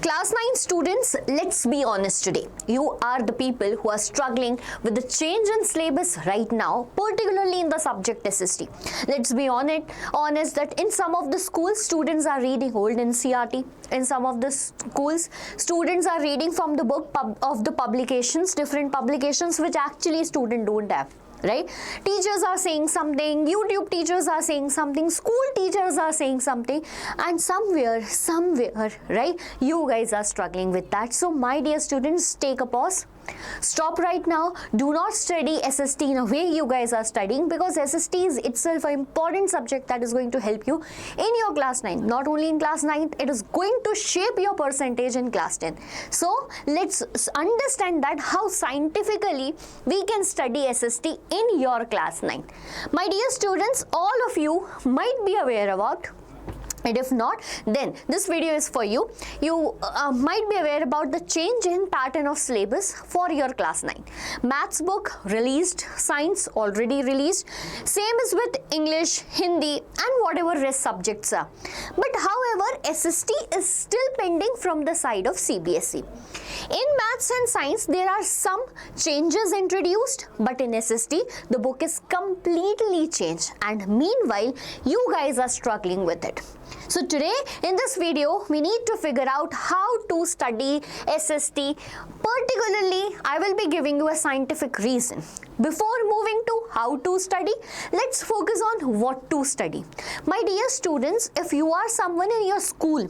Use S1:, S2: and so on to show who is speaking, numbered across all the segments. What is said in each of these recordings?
S1: Class 9 students, let's be honest today. You are the people who are struggling with the change in syllabus right now, particularly in the subject SST. Let's be honest that in some of the schools, students are reading old NCERT. In some of the schools, students are reading from the book of the publications, different publications which actually students don't have. Right? Teachers are saying something, YouTube teachers are saying something, school teachers are saying something, and somewhere, right, you guys are struggling with that. So my dear students, take a pause. Stop right now. Do not study SST in a way you guys are studying, because SST is itself an important subject that is going to help you in your class 9. Not only in class 9, it is going to shape your percentage in class 10. So let's understand that how scientifically we can study SST in your class 9. My dear students, all of you might be aware about, and if not, then this video is for you. You might be aware about the change in pattern of syllabus for your class 9. Maths book released, science already released. Same is with English, Hindi and whatever rest subjects are. But however, SST is still pending from the side of CBSE. In maths and science, there are some changes introduced, but in SST, the book is completely changed, and meanwhile, you guys are struggling with it. So today in this video, we need to figure out how to study SST. Particularly, I will be giving you a scientific reason. Before moving to how to study, let's focus on what to study. My dear students, if you are someone in your school,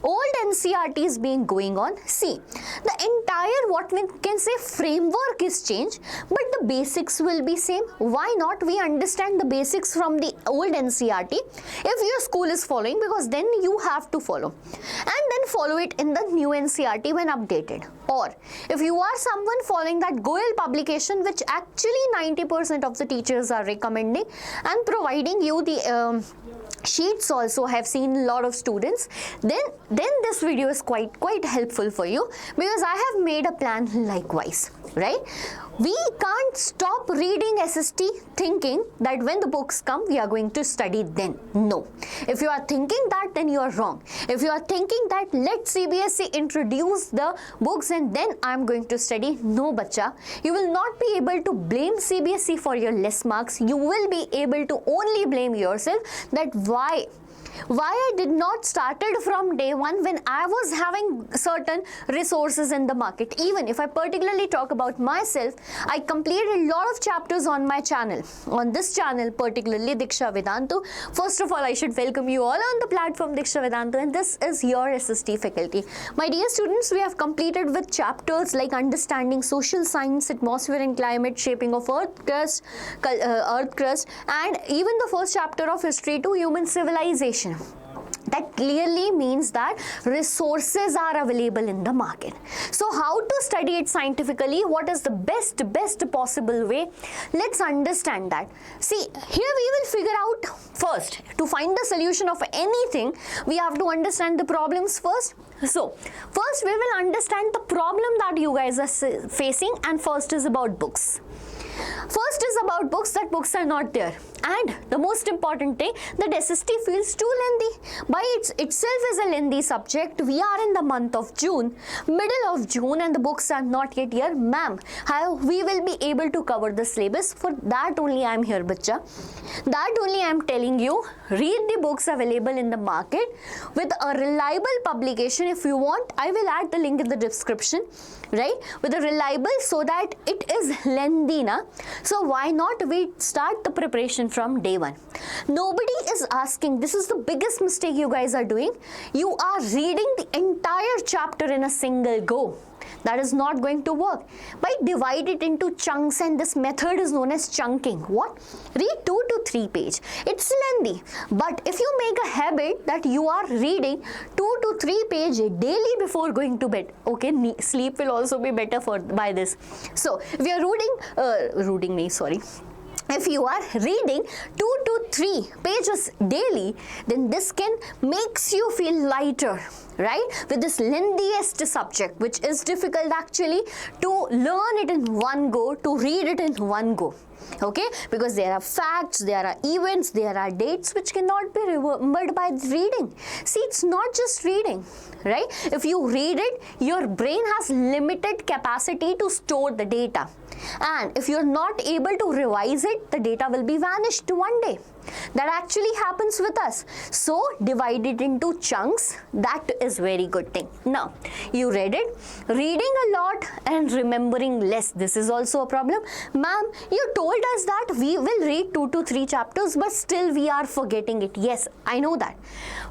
S1: old NCERT is being going on, see, the entire what we can say framework is changed, but the basics will be same. Why not we understand the basics from the old NCERT if your school is following, because then you have to follow, and then follow it in the new NCERT when updated. Or if you are someone following that Goel publication, which actually 90% of the teachers are recommending and providing you the sheets also, have seen a lot of students, then this video is quite helpful for you, because I have made a plan likewise, right? We can't stop reading SST thinking that when the books come, we are going to study then. No. If you are thinking that, then you are wrong. If you are thinking that let CBSE introduce the books and then I am going to study, no bacha. You will not be able to blame CBSE for your less marks. You will be able to only blame yourself that why I did not started from day one when I was having certain resources in the market. Even if I particularly talk about myself, I completed a lot of chapters on my channel. On this channel, particularly Deeksha Vedantu. First of all, I should welcome you all on the platform Deeksha Vedantu, and this is your SST faculty. My dear students, we have completed with chapters like understanding social science, atmosphere and climate, shaping of earth crust, and even the first chapter of history to human civilization. That clearly means that resources are available in the market. So how to study it scientifically? What is the best possible way? Let's understand that. See, here we will figure out first, to find the solution of anything, we have to understand the problems first. So first we will understand the problem that you guys are facing, and first is about books. First is about books, that books are not there. And the most important thing, that SST feels too lengthy. By itself is a lengthy subject. We are in the month of June, middle of June, and the books are not yet here. Ma'am, how we will be able to cover the syllabus? For that only I am here, bacha. That only I am telling you, read the books available in the market with a reliable publication. If you want, I will add the link in the description, right? With a reliable, so that it is lengthy, na? So why not we start the preparation from day one? Nobody is asking. This is the biggest mistake you guys are doing. You are reading the entire chapter in a single go. That is not going to work. By divide it into chunks, and this method is known as chunking. What? Read 2 to 3 pages. It's lengthy. But if you make a habit that you are reading 2 to 3 pages daily before going to bed, okay, sleep will also be better by this. So if you are if you are reading 2 to 3 pages daily, then this can makes you feel lighter, right? With this lengthiest subject, which is difficult actually to learn it in one go, to read it in one go. Okay, because there are facts, there are events, there are dates which cannot be remembered by reading. See, it's not just reading, right? If you read it, your brain has limited capacity to store the data, and if you're not able to revise it, the data will be vanished one day. That actually happens with us. So divide it into chunks. That is very good thing. Now you read it, reading a lot and remembering less, this is also a problem. Ma'am, you told us that we will read 2 to 3 chapters, but still we are forgetting it. Yes, I know that.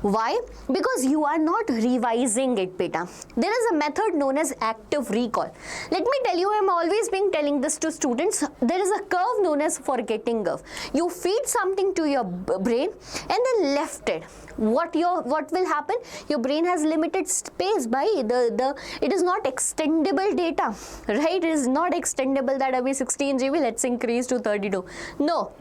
S1: Why? Because you are not revising it, beta. There is a method known as active recall. Let me tell you, I'm always been telling this to students. There is a curve known as forgetting curve. You feed something to your brain and then left it. What will happen? Your brain has limited space by it is not extendable data, right? It is not extendable that abhi 16 GB, let's increase to 32. No.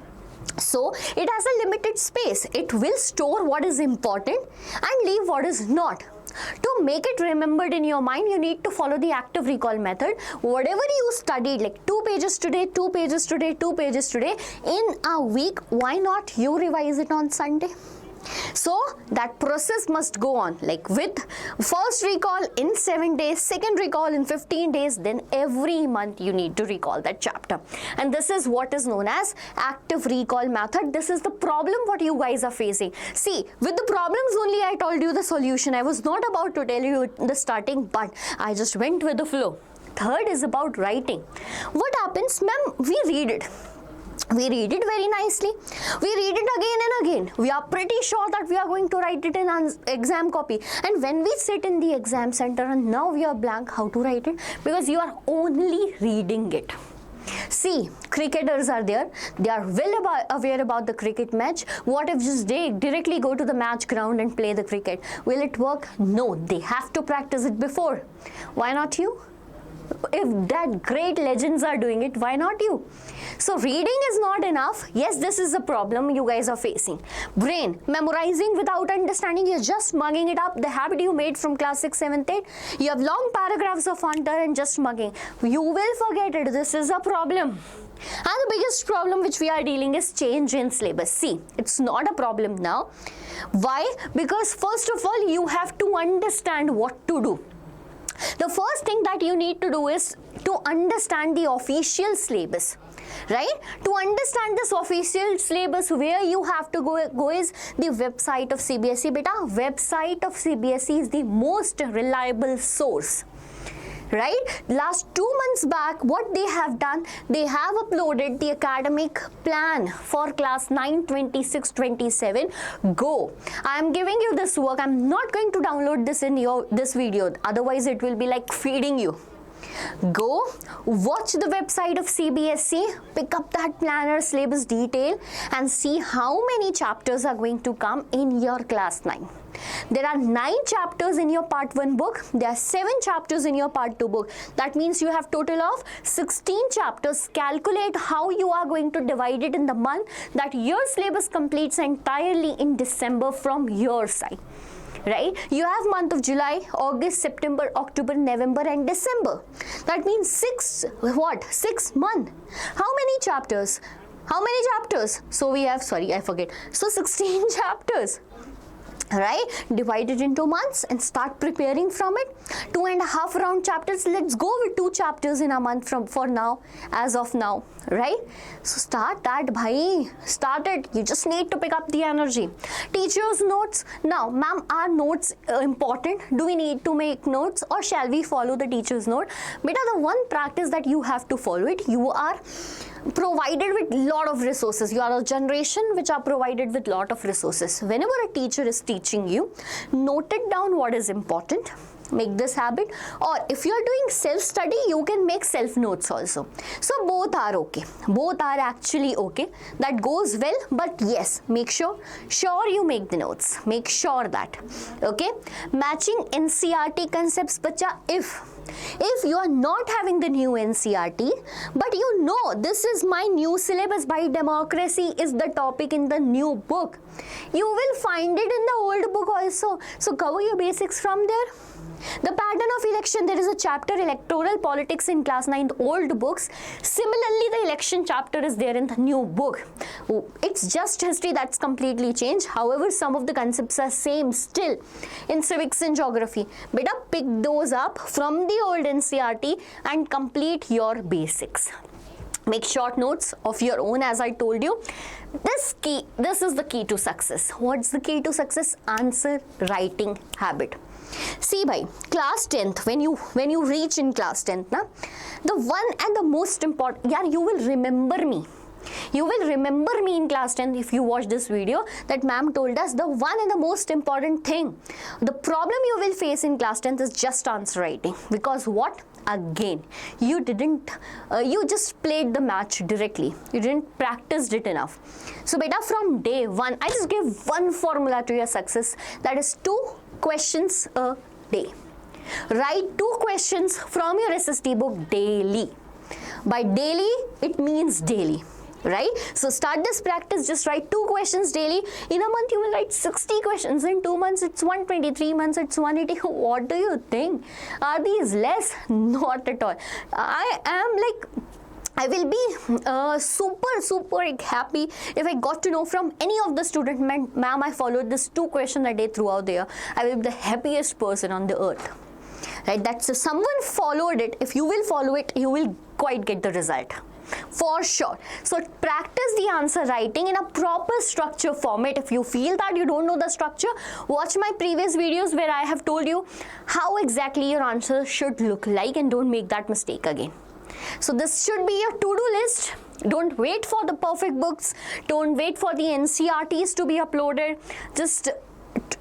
S1: So it has a limited space. It will store what is important and leave what is not. To make it remembered in your mind, you need to follow the active recall method. Whatever you studied, like 2 pages today, 2 pages today, 2 pages today, in a week, why not you revise it on Sunday? So that process must go on, like with first recall in 7 days, second recall in 15 days, then every month you need to recall that chapter. And this is what is known as active recall method. This is the problem what you guys are facing. See, with the problems only I told you the solution. I was not about to tell you the starting, but I just went with the flow. Third is about writing. What happens, ma'am? We read it. We read it very nicely. We read it again and again. We are pretty sure that we are going to write it in an exam copy. And when we sit in the exam center and now we are blank, how to write it? Because you are only reading it. See, cricketers are there. They are well aware about the cricket match. What if just they directly go to the match ground and play the cricket? Will it work? No, they have to practice it before. Why not you? If that great legends are doing it, why not you? So reading is not enough. Yes, this is a problem you guys are facing. Brain, memorizing without understanding, you're just mugging it up. The habit you made from class 6, 7th, 8. You have long paragraphs of answer and just mugging. You will forget it. This is a problem. And the biggest problem which we are dealing is change in syllabus. See, it's not a problem now. Why? Because first of all, you have to understand what to do. The first thing that you need to do is to understand the official syllabus, right? To understand this official syllabus, where you have to go is the website of CBSE. Beta, website of CBSE is the most reliable source. Right? Last 2 months back, what they have done, they have uploaded the academic plan for class 9, 26, 27. Go. I am giving you this work. I am not going to download this in this video. Otherwise, it will be like feeding you. Go, watch the website of CBSE, pick up that planner syllabus detail and see how many chapters are going to come in your class 9. There are 9 chapters in your part 1 book. There are 7 chapters in your part 2 book. That means you have total of 16 chapters. Calculate how you are going to divide it in the month that your syllabus completes entirely in December from your side. Right? You have month of July, August, September, October, November and December. That means 6 months. How many chapters? How many chapters? So we have, sorry, I forget. So 16 chapters. Right? Divide it into months and start preparing from it. 2.5 round chapters. Let's go with 2 chapters in a month for now, as of now. Right? So start that, bhai. Start it. You just need to pick up the energy. Teachers' notes. Now, ma'am, are notes important? Do we need to make notes or shall we follow the teacher's note? Beta, the one practice that you have to follow it, you are provided with lot of resources. You are a generation which are provided with lot of resources. Whenever a teacher is teaching you, note it down what is important. Make this habit, or if you are doing self-study, you can make self-notes also. So both are okay. Both are actually okay. That goes well, but yes, make sure you make the notes. Make sure that. Okay. Matching NCERT concepts, bacha, if you are not having the new NCERT, but you know this is my new syllabus by democracy is the topic in the new book, you will find it in the old book also. So cover your basics from there. The pattern of election, there is a chapter electoral politics in class 9 old books. Similarly, the election chapter is there in the new book. It's just history that's completely changed. However, some of the concepts are same still in civics and geography. Beta, pick those up from the old NCERT and complete your basics. Make short notes of your own, as I told you. This is the key to success. What's the key to success? Answer writing habit. See, bhai, class 10th, when you reach in class 10th, na, the one and the most important, yeah, you will remember me. You will remember me in class 10 if you watch this video, that ma'am told us the one and the most important thing. The problem you will face in class 10th is just answer writing. Because what? Again, you just played the match directly. You didn't practice it enough. So beta, from day one, I just give one formula to your success. That is 2 questions a day. Write 2 questions from your SST book daily. By daily, it means daily. Right? So start this practice, just write 2 questions daily. In a month, you will write 60 questions. In 2 months, it's 120. 3 months, it's 180. What do you think? Are these less? Not at all. I will be super happy if I got to know from any of the students, ma'am, I followed this 2 questions a day throughout the year. I will be the happiest person on the earth. Right? That's if someone followed it. If you will follow it, you will quite get the result. For sure. So practice the answer writing in a proper structure format. If you feel that you don't know the structure, watch my previous videos where I have told you how exactly your answer should look like, and don't make that mistake again. So this should be your to-do list. Don't wait for the perfect books. Don't wait for the NCERTs to be uploaded. Just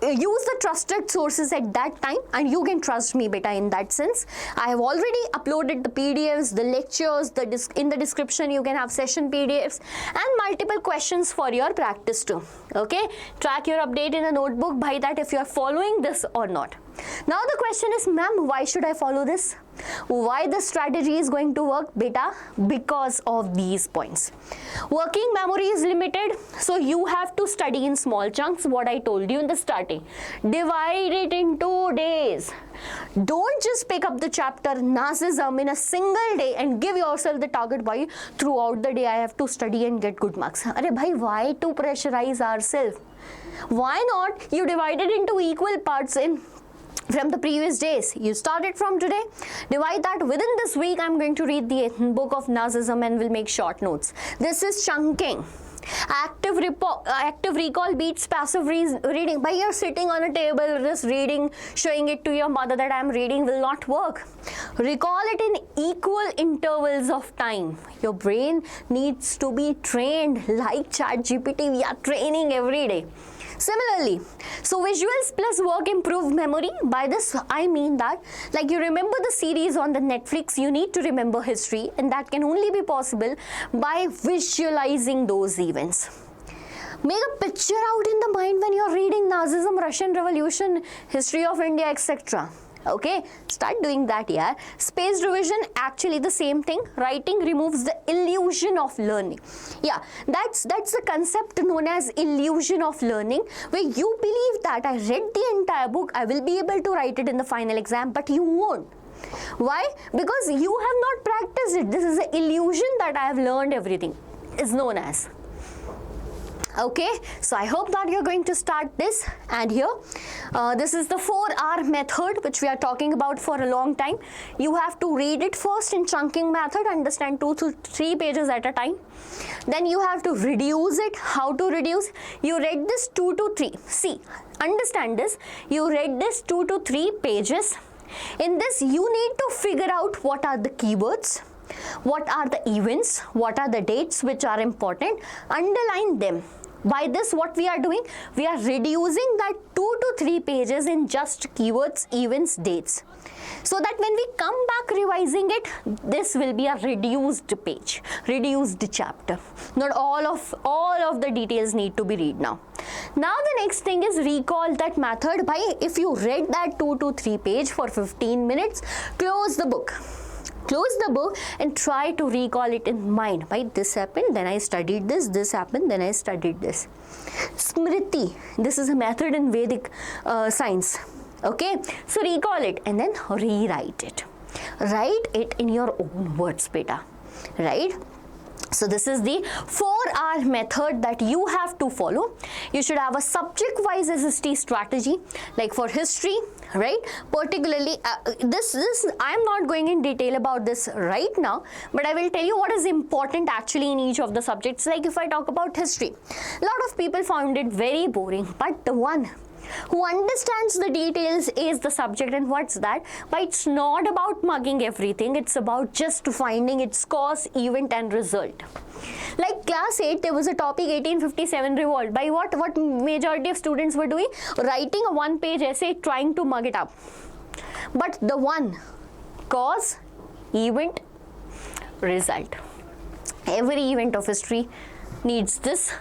S1: use the trusted sources at that time, and you can trust me beta in that sense. I have already uploaded the PDFs, the lectures, in the description you can have session PDFs and multiple questions for your practice too. Okay, track your update in a notebook by that if you are following this or not. Now the question is, ma'am, why should I follow this? Why the strategy is going to work? Beta, because of these points. Working memory is limited, so you have to study in small chunks, what I told you in the starting. Divide it in 2 days. Don't just pick up the chapter Nazism in a single day and give yourself the target by throughout the day I have to study and get good marks. Arey bhai, why to pressurize ourselves? Why not you divide it into equal parts from the previous days? You started from today, divide that. Within this week, I'm going to read the book of Nazism and will make short notes. This is chunking. Active recall beats passive reading. By you're sitting on a table just reading, showing it to your mother that I'm reading will not work. Recall it in equal intervals of time. Your brain needs to be trained like ChatGPT. We are training every day. Similarly, so visuals plus work improve memory. By this, I mean that, like you remember the series on the Netflix, you need to remember history, and that can only be possible by visualizing those events. Make a picture out in the mind when you're reading Nazism, Russian Revolution, history of India, etc. Okay, start doing that, yeah. Spaced revision, actually the same thing. Writing removes the illusion of learning. Yeah, that's the concept known as illusion of learning, where you believe that I read the entire book, I will be able to write it in the final exam, but you won't. Why? Because you have not practiced it. This is the illusion that I have learned everything, is known as. Okay, so I hope that you're going to start this. And here, this is the 4R method which we are talking about for a long time. You have to read it first in chunking method, understand 2 to 3 pages at a time. Then you have to reduce it. How to reduce? You read this 2 to 3. See, understand this. You read this 2 to 3 pages. In this, you need to figure out what are the keywords, what are the events, what are the dates which are important. Underline them. By this, what we are doing, we are reducing that 2 to 3 pages in just keywords, events, dates. So that when we come back revising it, this will be a reduced page, reduced chapter. Not all of the details need to be read now. Now the next thing is recall that method by, if you read that 2 to 3 page for 15 minutes, close the book. Close the book and try to recall it in mind. Right? This happened, then I studied this, this happened, then I studied this. Smriti, this is a method in Vedic science. Okay, so recall it and then rewrite it. Write it in your own words, beta, right? So this is the 4R method that you have to follow. You should have a subject-wise SST strategy, like for history, right? Particularly, this I am not going in detail about this right now, but I will tell you what is important actually in each of the subjects. Like if I talk about history, a lot of people found it very boring, but the one who understands the details is the subject. And what's that? But it's not about mugging everything, it's about just finding its cause, event and result. Like class 8, there was a topic 1857 revolt. By what majority of students were doing? Writing a one-page essay trying to mug it up. But the one, cause, event, result. Every event of history needs this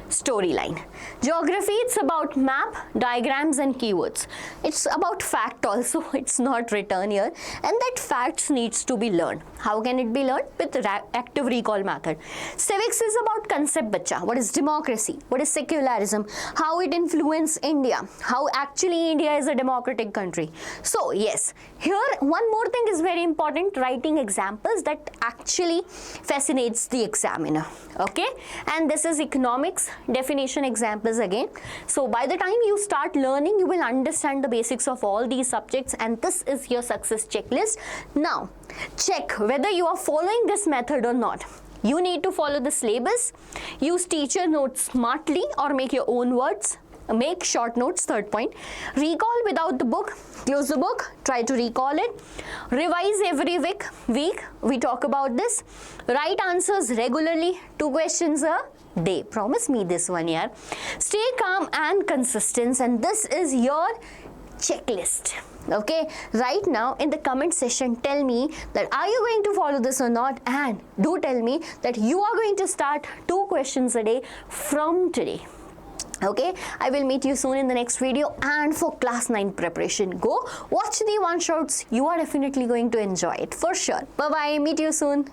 S1: storyline. Geography, it's about map, diagrams and keywords. It's about fact also, it's not written here, and that facts needs to be learned. How can it be learned? With active recall method. Civics is about concept bacha. What is democracy? What is secularism? How it influenced India? How actually India is a democratic country? So yes, here one more thing is very important, writing examples that actually fascinates the examiner. Okay, and this is economics, definition examples again. So by the time you start learning, you will understand the basics of all these subjects, and this is your success checklist. Now check whether you are following this method or not. You need to follow the syllabus, use teacher notes smartly or make your own words, make short notes. Third point, recall without the book, close the book, try to recall it, revise every week, we talk about this, write answers regularly, 2 questions a day, promise me this one year, stay calm and consistent, and this is your checklist. Okay, right now in the comment section, tell me that are you going to follow this or not, and do tell me that you are going to start 2 questions a day from today. Okay, I will meet you soon in the next video. And for class 9 preparation, go watch the one shots. You are definitely going to enjoy it for sure. Bye bye, meet you soon.